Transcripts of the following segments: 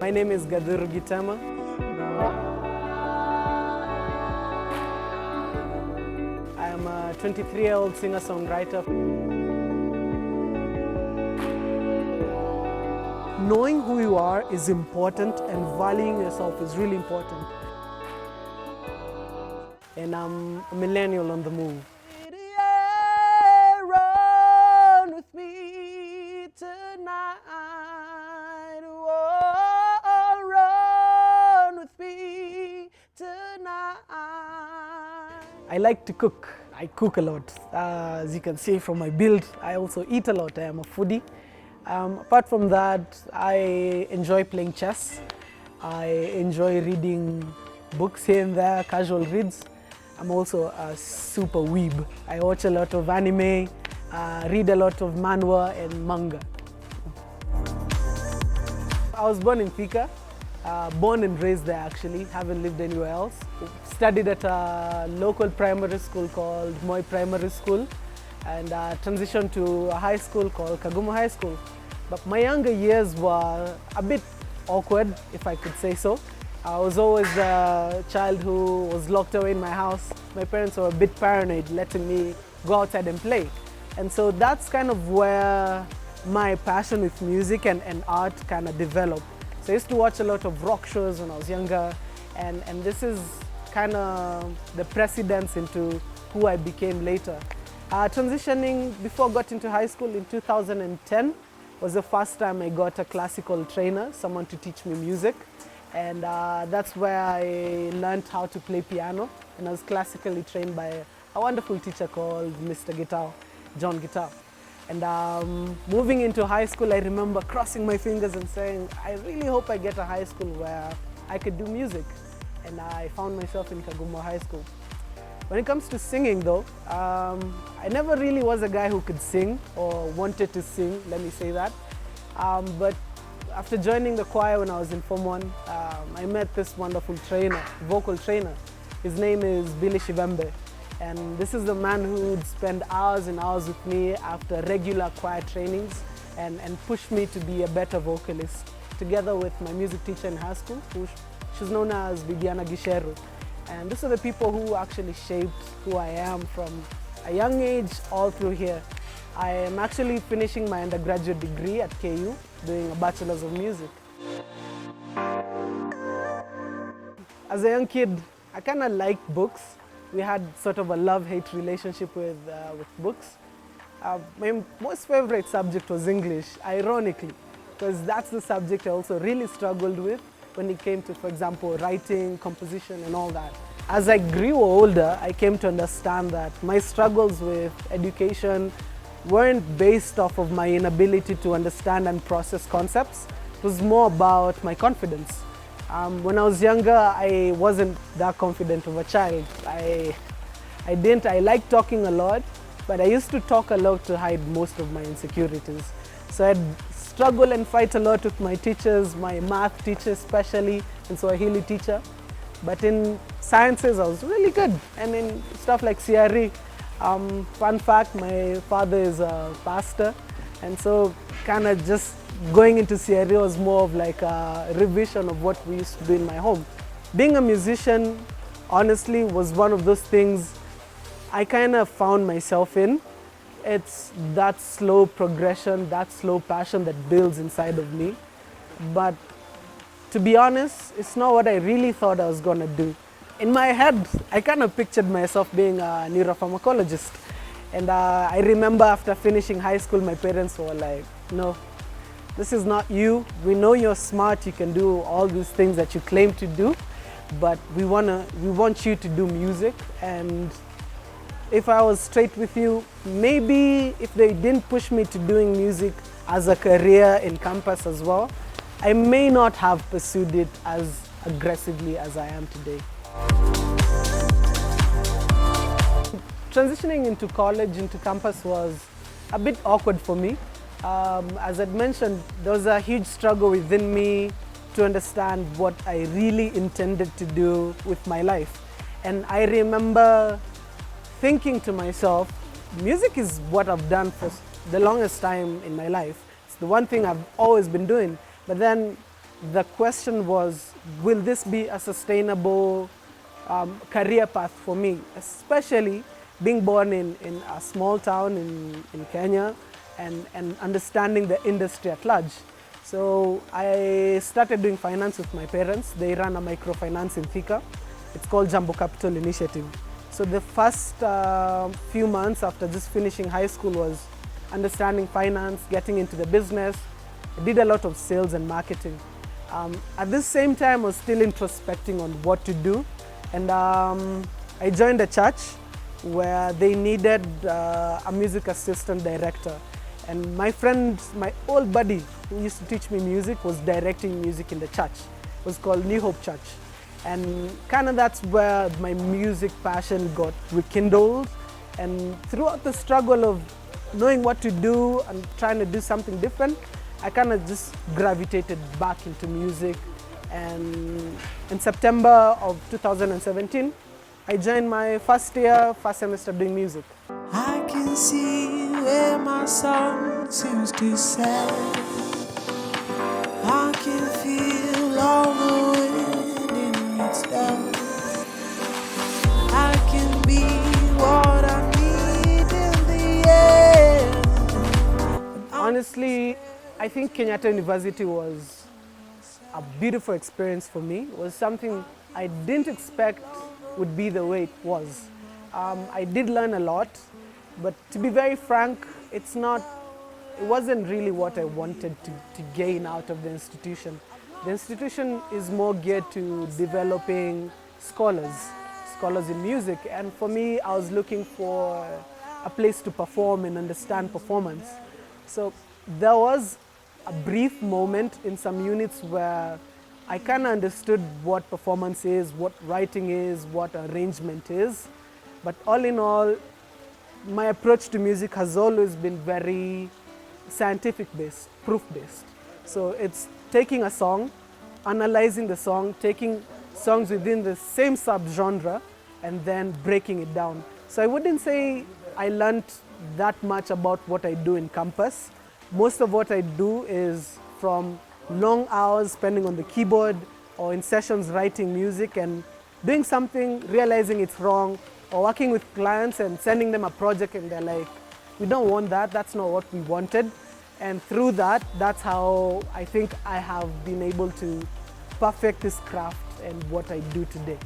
My name is Gathuru Gitema. I am a 23-year-old singer-songwriter. Knowing who you are is important, and valuing yourself is really important. And I'm a millennial on the move. Run with me tonight. Oh, run with me tonight. I like to cook. I cook a lot. As you can see from my build, I also eat a lot. I am a foodie. Apart from that, I enjoy playing chess. I enjoy reading books here and there, casual reads. I'm also a super weeb. I watch a lot of anime, read a lot of manhwa and manga. I was born in Thika, born and raised there actually, haven't lived anywhere else. Studied at a local primary school called Moi Primary School, and transitioned to a high school called Kagumo High School. But my younger years were a bit awkward, if I could say so. I was always the child who was locked away in my house. My parents were a bit paranoid, letting me go outside and play. And so that's kind of where my passion with music and art kind of developed. So I used to watch a lot of rock shows when I was younger, and this is kind of the precedence into who I became later. Transitioning before I got into high school in 2010 was the first time I got a classical trainer, someone to teach me music. And that's where I learned how to play piano, and I was classically trained by a wonderful teacher called Mr. John Guitar. And moving into high school, I remember crossing my fingers and saying, I really hope I get a high school where I could do music. And I found myself in Kagumo High School. When it comes to singing though, I never really was a guy who could sing or wanted to sing, let me say that. But after joining the choir when I was in Form 1, I met this wonderful trainer, vocal trainer. His name is Billy Shivembe. And this is the man who would spend hours and hours with me after regular choir trainings and push me to be a better vocalist, together with my music teacher in high school, she's known as Bibiana Gisheru. And these are the people who actually shaped who I am from a young age all through here. I am actually finishing my undergraduate degree at KU, doing a Bachelor's of Music. As a young kid, I kind of liked books. We had sort of a love-hate relationship with books. My most favorite subject was English, ironically, because that's the subject I also really struggled with when it came to, for example, writing, composition, and all that. As I grew older, I came to understand that my struggles with education weren't based off of my inability to understand and process concepts. It was more about my confidence. When I was younger, I wasn't that confident of a child. I liked talking a lot, but I used to talk a lot to hide most of my insecurities. So I'd struggle and fight a lot with my teachers, my math teacher especially, and Swahili teacher. But in sciences, I was really good. And in stuff like CRE, fun fact, my father is a pastor, and so kind of just going into CRE was more of like a revision of what we used to do in my home. Being a musician, honestly, was one of those things I kind of found myself in. It's that slow progression, that slow passion that builds inside of me. But to be honest, it's not what I really thought I was going to do. In my head, I kind of pictured myself being a neuropharmacologist. And I remember after finishing high school, my parents were like, no, this is not you. We know you're smart, you can do all these things that you claim to do, but we want you to do music. And if I was straight with you, maybe if they didn't push me to doing music as a career in campus as well, I may not have pursued it as aggressively as I am today. Transitioning into college, into campus was a bit awkward for me. As I'd mentioned, there was a huge struggle within me to understand what I really intended to do with my life. And I remember thinking to myself, music is what I've done for the longest time in my life. It's the one thing I've always been doing. But then the question was, will this be a sustainable career path for me, especially being born in a small town in Kenya and understanding the industry at large. So I started doing finance with my parents. They run a microfinance in Thika. It's called Jambo Capital Initiative. So the first few months after just finishing high school was understanding finance, getting into the business. I did a lot of sales and marketing. At the same time, I was still introspecting on what to do. And I joined a church where they needed a music assistant director. And my friend, my old buddy who used to teach me music was directing music in the church. It was called New Hope Church. And kind of that's where my music passion got rekindled. And throughout the struggle of knowing what to do and trying to do something different, I kind of just gravitated back into music. And in September of 2017, I joined my first semester doing music. I can see where my song seems to say. I can feel all the wind in its depth. I can be what I need in the air. Honestly, I think Kenyatta University was a beautiful experience for me. It was something I didn't expect would be the way it was. I did learn a lot, but to be very frank, it wasn't really what I wanted to gain out of the institution. The institution is more geared to developing scholars in music, and for me, I was looking for a place to perform and understand performance. So there was a brief moment in some units where I kind of understood what performance is, what writing is, what arrangement is. But all in all, my approach to music has always been very scientific-based, proof-based. So it's taking a song, analyzing the song, taking songs within the same subgenre, and then breaking it down. So I wouldn't say I learned that much about what I do in campus. Most of what I do is from long hours spending on the keyboard or in sessions writing music and doing something, realizing it's wrong, or working with clients and sending them a project and they're like, we don't want that, that's not what we wanted. And through that, that's how I think I have been able to perfect this craft and what I do today.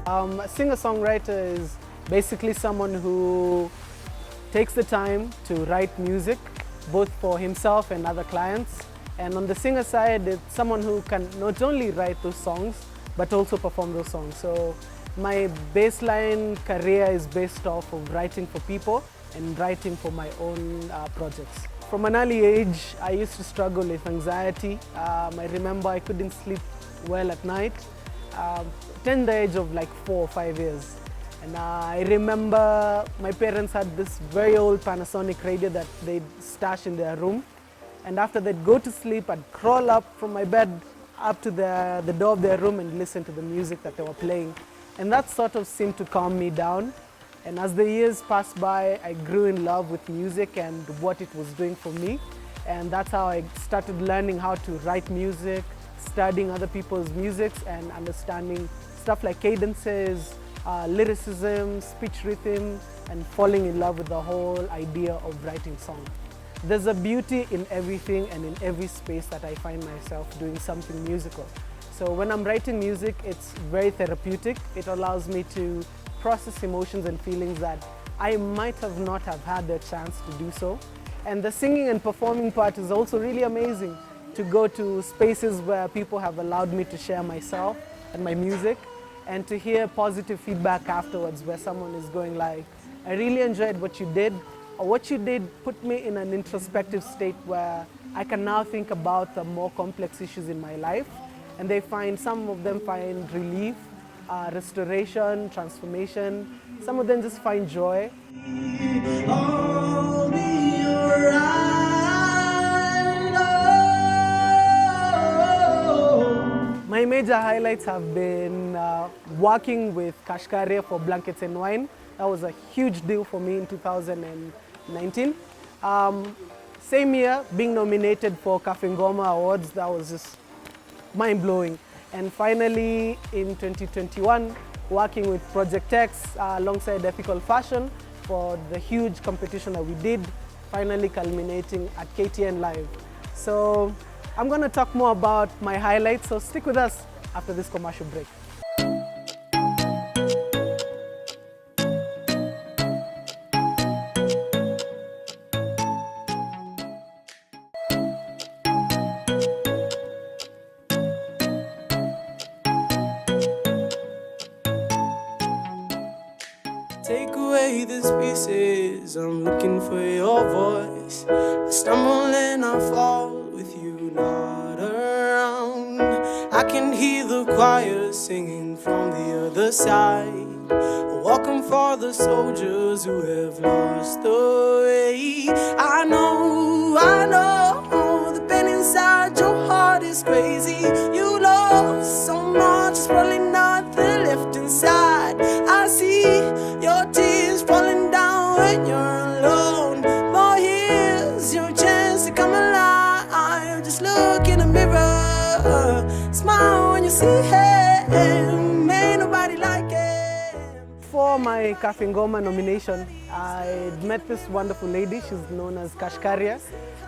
A singer-songwriter is basically someone who takes the time to write music, both for himself and other clients. And on the singer side, it's someone who can not only write those songs, but also perform those songs. So my baseline career is based off of writing for people and writing for my own projects. From an early age, I used to struggle with anxiety. I remember I couldn't sleep well at night, till the age of like 4 or 5 years. And I remember my parents had this very old Panasonic radio that they'd stash in their room. And after they'd go to sleep, I'd crawl up from my bed up to the door of their room and listen to the music that they were playing. And that sort of seemed to calm me down. And as the years passed by, I grew in love with music and what it was doing for me. And that's how I started learning how to write music, studying other people's musics and understanding stuff like cadences, lyricism, speech rhythm, and falling in love with the whole idea of writing songs. There's a beauty in everything and in every space that I find myself doing something musical. So when I'm writing music, it's very therapeutic. It allows me to process emotions and feelings that I might have not have had the chance to do so. And the singing and performing part is also really amazing, to go to spaces where people have allowed me to share myself and my music, and to hear positive feedback afterwards where someone is going like, I really enjoyed what you did, or what you did put me in an introspective state where I can now think about the more complex issues in my life, and some of them find relief, restoration, transformation. Some of them just find joy. My major highlights have been working with Kashkaria for Blankets and Wine. That was a huge deal for me in 2019. Same year, being nominated for Kafingoma Awards, that was just mind-blowing. And finally, in 2021, working with Project X alongside Ethical Fashion for the huge competition that we did, finally culminating at KTN Live. So I'm going to talk more about my highlights, so stick with us after this commercial break. Take away these pieces, I'm looking for your voice. I stumble and I fall with you not around. I can hear the choir singing from the other side. Welcome for the soldiers who have lost the way. I know, the pain inside your heart is crazy. You lost so much, it's probably nothing left inside. I see your tears falling down when you're alone. But here's your chance to come alive. Just look in the mirror, smile when you see him. Ain't nobody like him. For my Kafingoma nomination, I met this wonderful lady. She's known as Kashkaria.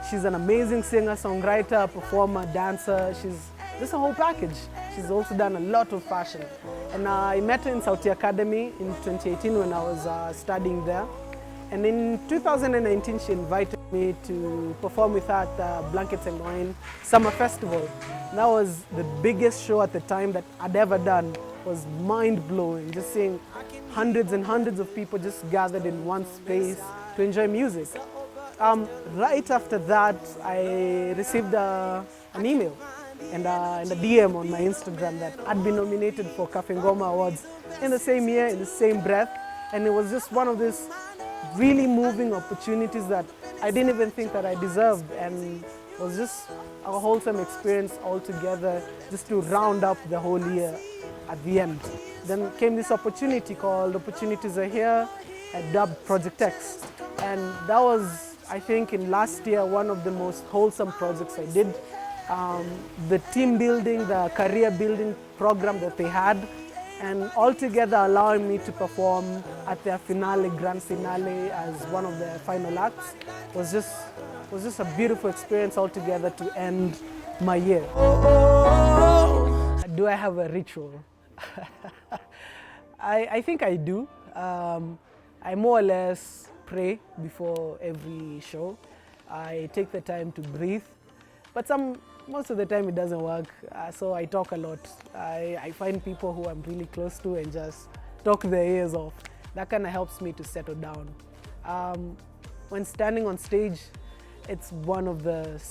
She's an amazing singer, songwriter, performer, dancer. She's just a whole package. She's also done a lot of fashion. And I met her in Sauti Academy in 2018 when I was studying there. And in 2019, she invited me to perform with her at the Blankets and Wine Summer Festival. That was the biggest show at the time that I'd ever done. It was mind-blowing, just seeing hundreds and hundreds of people just gathered in one space to enjoy music. Right after that, I received an email and a DM on my Instagram that I'd been nominated for Kafingoma Awards in the same year, in the same breath. And it was just one of these really moving opportunities that I didn't even think that I deserved. And it was just a wholesome experience altogether, just to round up the whole year at the end. Then came this opportunity called Opportunities Are Here, dubbed Project X. And that was, I think, in last year, one of the most wholesome projects I did. The team building, the career building program that they had, and altogether allowing me to perform at their grand finale as one of their final acts was just a beautiful experience altogether to end my year. Do I have a ritual? I think I do. I more or less pray before every show. I take the time to breathe, but most of the time it doesn't work, so I talk a lot. I find people who I'm really close to and just talk their ears off. That kind of helps me to settle down. When standing on stage, it's one of the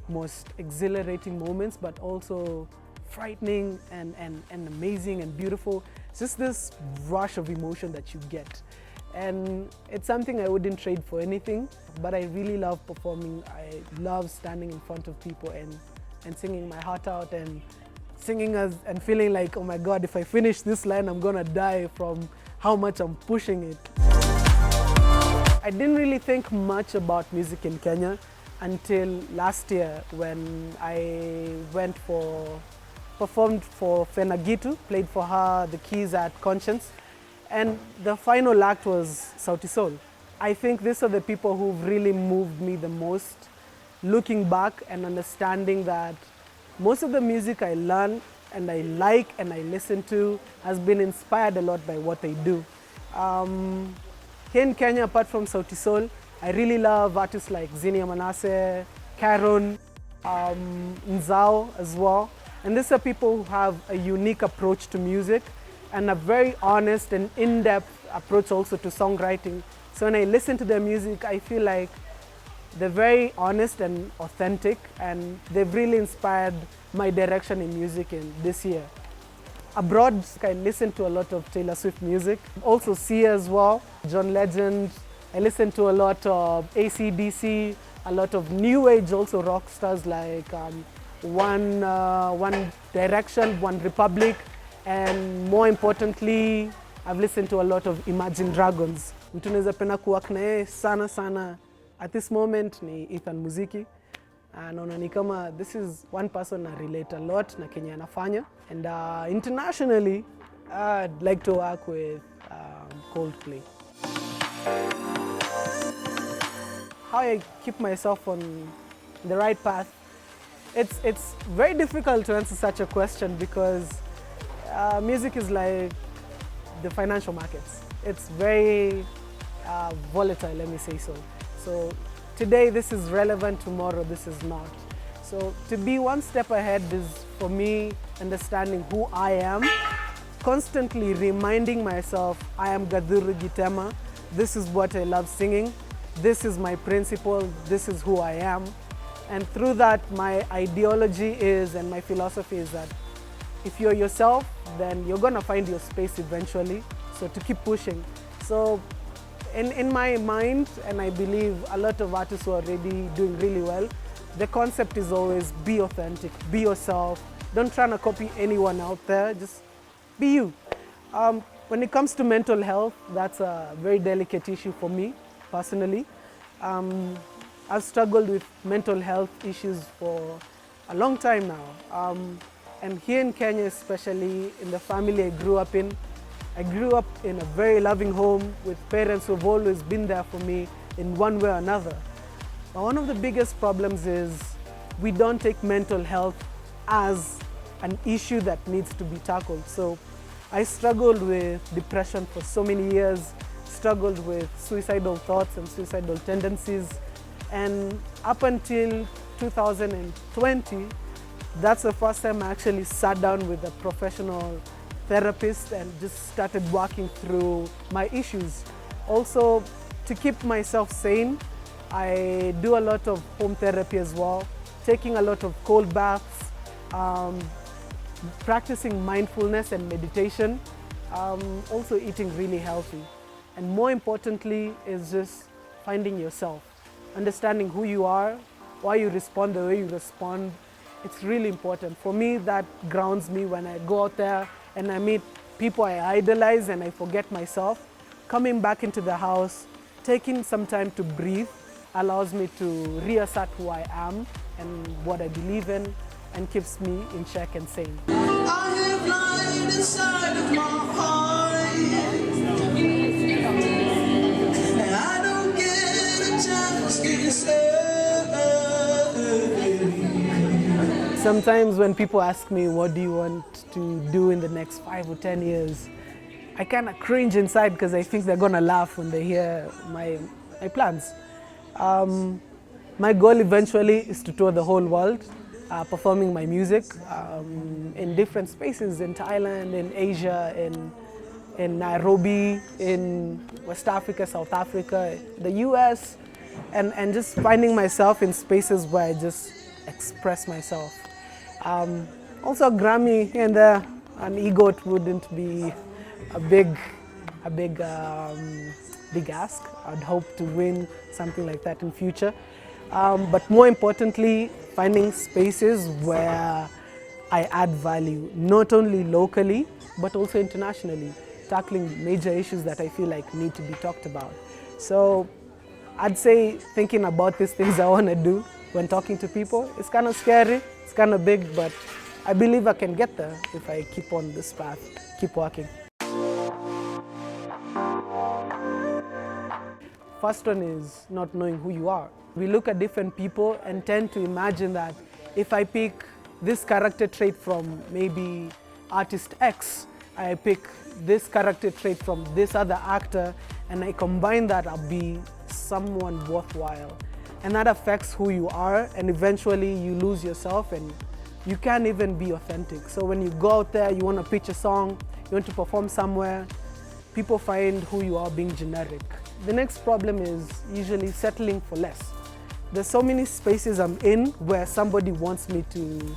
most exhilarating moments, but also frightening and amazing and beautiful. It's just this rush of emotion that you get. And it's something I wouldn't trade for anything, but I really love performing. I love standing in front of people and singing my heart out and singing and feeling like, oh my God, if I finish this line, I'm gonna die from how much I'm pushing it. I didn't really think much about music in Kenya until last year when I performed for Fenagitu, played for her the keys at Conscience. And the final act was Sauti Sol. I think these are the people who've really moved me the most, looking back and understanding that most of the music I learn and I like and I listen to has been inspired a lot by what they do. Here in Kenya, apart from Sauti Sol, I really love artists like Zinia Manase, Karon, Nzao as well. And these are people who have a unique approach to music and a very honest and in-depth approach also to songwriting. So when I listen to their music, I feel like they're very honest and authentic, and they've really inspired my direction in music in this year. Abroad, I listen to a lot of Taylor Swift music, also Sia as well, John Legend. I listen to a lot of AC/DC, a lot of new age also rock stars like One Direction, One Republic, and more importantly, I've listened to a lot of Imagine Dragons. Mtu naweza penda kuwork na yeye sana at this moment ni Ethan Muziki. Naona ni kama this is one person I relate a lot na Kenya anafanya. And internationally, I'd like to work with Coldplay. How I keep myself on the right path, it's very difficult to answer such a question because music is like the financial markets. It's very volatile, let me say so. So today this is relevant, tomorrow this is not. So to be one step ahead is for me understanding who I am, constantly reminding myself I am Gathuru Gitema, this is what I love singing, this is my principle, this is who I am. And through that, my ideology is, and my philosophy is that if you're yourself, then you're gonna find your space eventually. So to keep pushing. So in my mind, and I believe a lot of artists who are already doing really well, the concept is always be authentic, be yourself. Don't try to copy anyone out there, just be you. When it comes to mental health, that's a very delicate issue for me, personally. I've struggled with mental health issues for a long time now. And here in Kenya, especially in the family I grew up in a very loving home with parents who have always been there for me in one way or another. But one of the biggest problems is we don't take mental health as an issue that needs to be tackled. So I struggled with depression for so many years, struggled with suicidal thoughts and suicidal tendencies. And up until 2020, that's the first time I actually sat down with a professional therapist and just started working through my issues. Also, to keep myself sane, I do a lot of home therapy as well, taking a lot of cold baths, practicing mindfulness and meditation, also eating really healthy. And more importantly is just finding yourself. Understanding who you are, why you respond the way you respond, it's really important. For me, that grounds me when I go out there and I meet people I idolize and I forget myself. Coming back into the house, taking some time to breathe allows me to reassert who I am and what I believe in and keeps me in check and sane. I have light inside of my heart, and I don't get a chance to say. Sometimes when people ask me, what do you want to do in the next 5 or 10 years, I kind of cringe inside because I think they're gonna laugh when they hear my plans. My goal eventually is to tour the whole world, performing my music in different spaces, in Thailand, in Asia, in Nairobi, in West Africa, South Africa, the US, and just finding myself in spaces where I just express myself. Also a Grammy here and there, an EGOT wouldn't be a big ask. I'd hope to win something like that in future. But more importantly, finding spaces where I add value, not only locally, but also internationally, tackling major issues that I feel like need to be talked about. So I'd say thinking about these things I want to do when talking to people, it's kind of scary, it's kind of big, but I believe I can get there if I keep on this path, keep working. First one is not knowing who you are. We look at different people and tend to imagine that if I pick this character trait from maybe artist X, I pick this character trait from this other actor, and I combine that, I'll be someone worthwhile. And that affects who you are, and eventually you lose yourself and you can't even be authentic. So when you go out there, you want to pitch a song, you want to perform somewhere, people find who you are being generic. The next problem is usually settling for less. There's so many spaces I'm in where somebody wants me to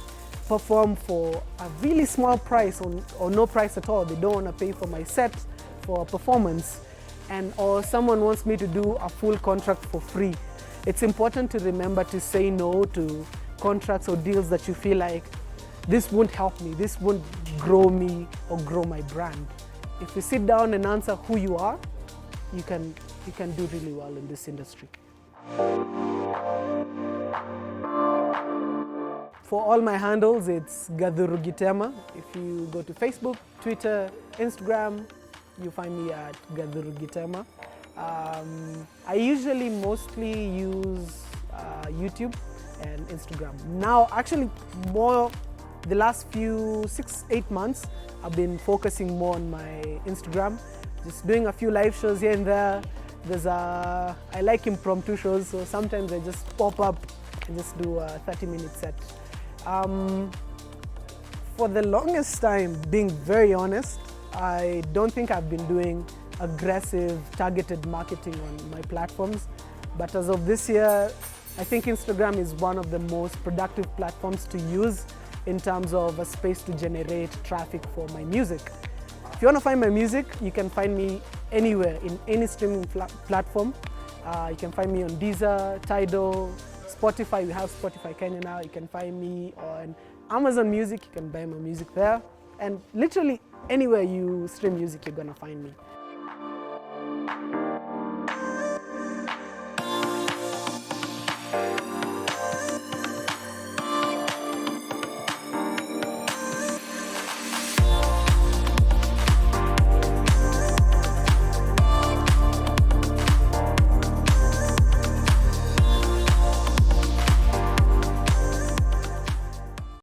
perform for a really small price or no price at all. They don't want to pay for my set, for a performance, or someone wants me to do a full contract for free. It's important to remember to say no to contracts or deals that you feel like this won't help me, this won't grow me or grow my brand. If you sit down and answer who you are, you can do really well in this industry. For all my handles, it's Gathuru Gitema. If you go to Facebook, Twitter, Instagram, you find me at Gathuru Gitema. I usually mostly use YouTube and Instagram. Now, actually, more the last few 6-8 months, I've been focusing more on my Instagram, just doing a few live shows here and there. I like impromptu shows, so sometimes I just pop up and just do a 30-minute set. For the longest time, being very honest, I don't think I've been doing aggressive, targeted marketing on my platforms. But as of this year, I think Instagram is one of the most productive platforms to use in terms of a space to generate traffic for my music. If you want to find my music, you can find me anywhere, in any streaming platform. You can find me on Deezer, Tidal, Spotify. We have Spotify Kenya now. You can find me on Amazon Music. You can buy my music there. And literally anywhere you stream music, you're gonna find me.